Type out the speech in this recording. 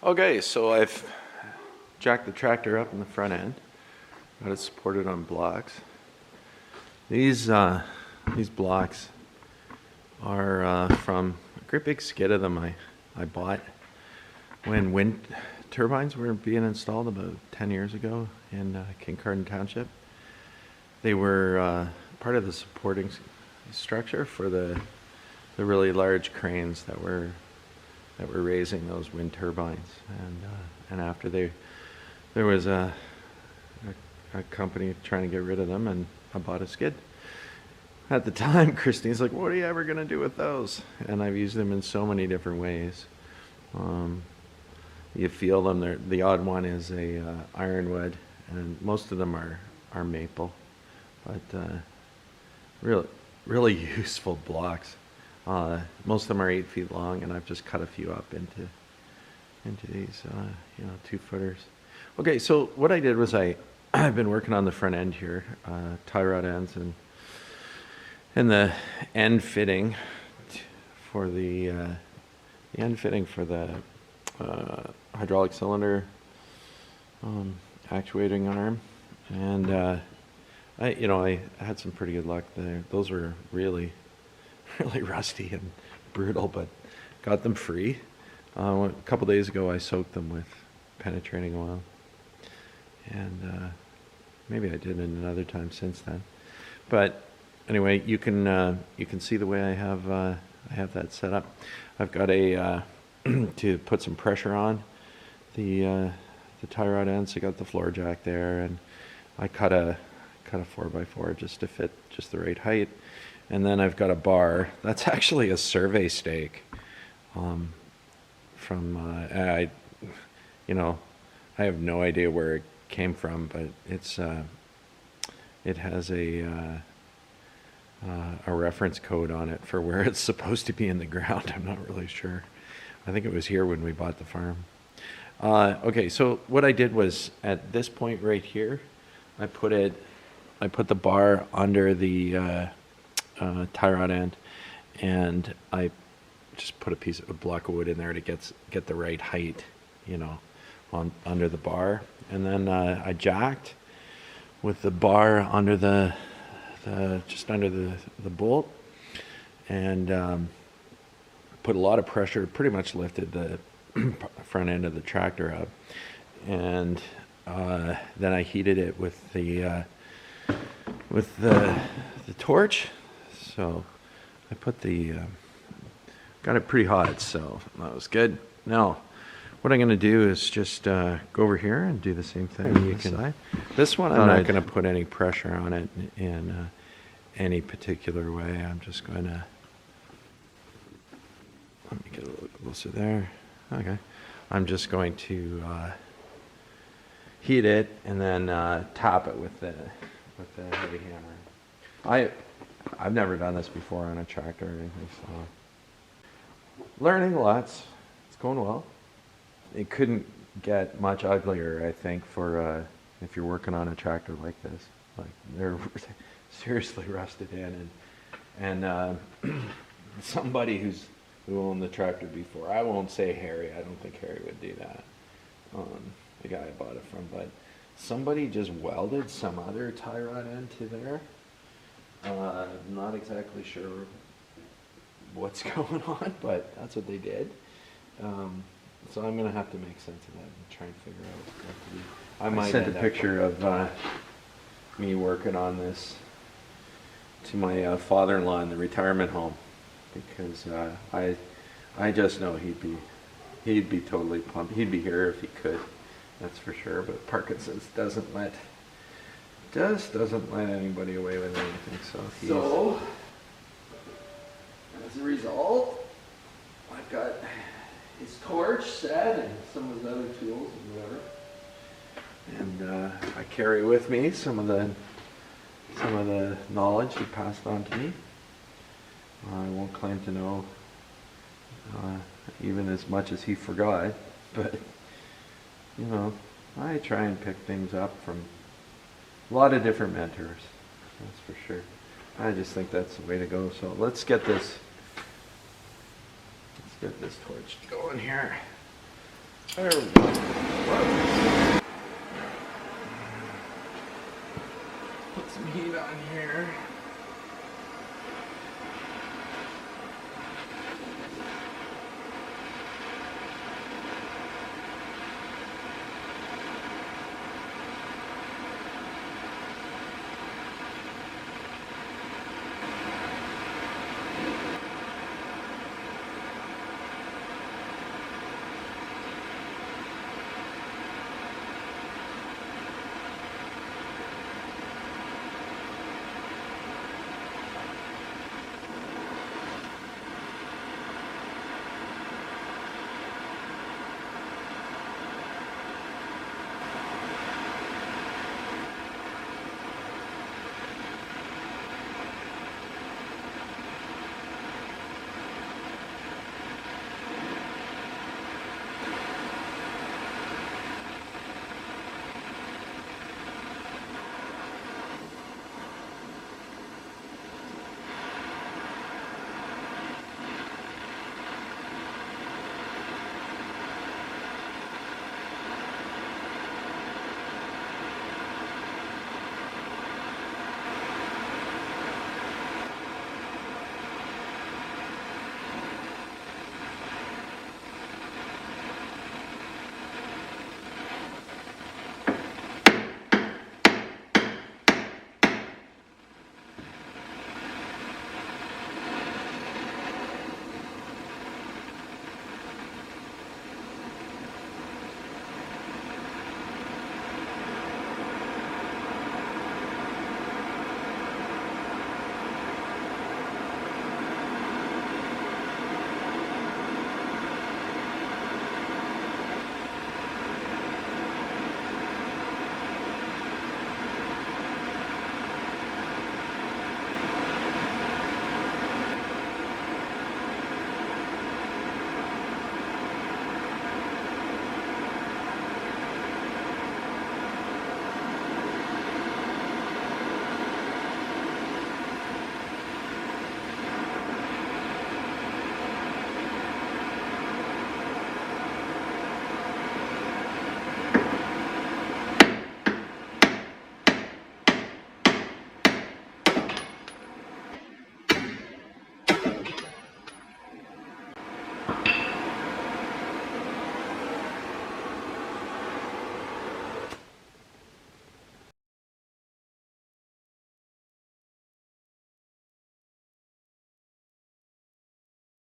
Okay, so I've jacked the tractor up in the front end, got it supported on blocks. These blocks are from a great big skid of them I bought when wind turbines were being installed about 10 years ago in Kincardine Township. They were part of the supporting structure for the really large cranes that were raising those wind turbines, and after there was a company trying to get rid of them, and I bought a skid. At the time, Christine's like, "What are you ever gonna do with those?" And I've used them in so many different ways. You feel them. The odd one is a ironwood, and most of them are maple, but really useful blocks. Most of them are 8 feet long, and I've just cut a few up into these 2-footers. Okay, so what I did was I've been working on the front end here, tie rod ends and the end fitting for the hydraulic cylinder actuating arm, and I had some pretty good luck there. Those were really rusty and brutal, but got them free. A couple days ago I soaked them with penetrating oil, and maybe I did it another time since then. But anyway, you can see the way I have that set up. I've got a to put some pressure on the tie rod ends. I got the floor jack there, and I cut a 4x4 just to fit just the right height. And then I've got a bar. That's actually a survey stake from I have no idea where it came from, but it has a reference code on it for where it's supposed to be in the ground. I'm not really sure. I think it was here when we bought the farm. Okay, so what I did was at this point right here, I put the bar under the tie rod end, and I just put a block of wood in there to get the right height, under the bar, and then I jacked with the bar under the just under the bolt, and put a lot of pressure. Pretty much lifted the front end of the tractor up, and then I heated it with the torch. So I got it pretty hot, so that was good. Now, what I'm going to do is just go over here and do the same thing. This one, I'm not going to put any pressure on it in any particular way. I'm just going to, let me get a little closer there. Okay. I'm just going to heat it and then top it with the heavy hammer. I've never done this before on a tractor or anything, so learning lots. It's going well. It couldn't get much uglier, I think, for if you're working on a tractor like this. Like, they're seriously rusted in, and somebody who owned the tractor before, I won't say Harry. I don't think Harry would do that. The guy I bought it from, but somebody just welded some other tie rod end to there. Not exactly sure what's going on, but that's what they did. So I'm going to have to make sense of that and try and figure out what to do. I might send a picture of me working on this to my father-in-law in the retirement home, because I just know he'd be totally pumped. He'd be here if he could, that's for sure. But Parkinson's doesn't let anybody away with anything. So as a result, I've got his torch set and some of his other tools and whatever. And I carry with me some of the knowledge he passed on to me. I won't claim to know even as much as he forgot, but I try and pick things up from a lot of different mentors, that's for sure. I just think that's the way to go. So let's get this torch going here. There we go. Whoa. Put some heat on here.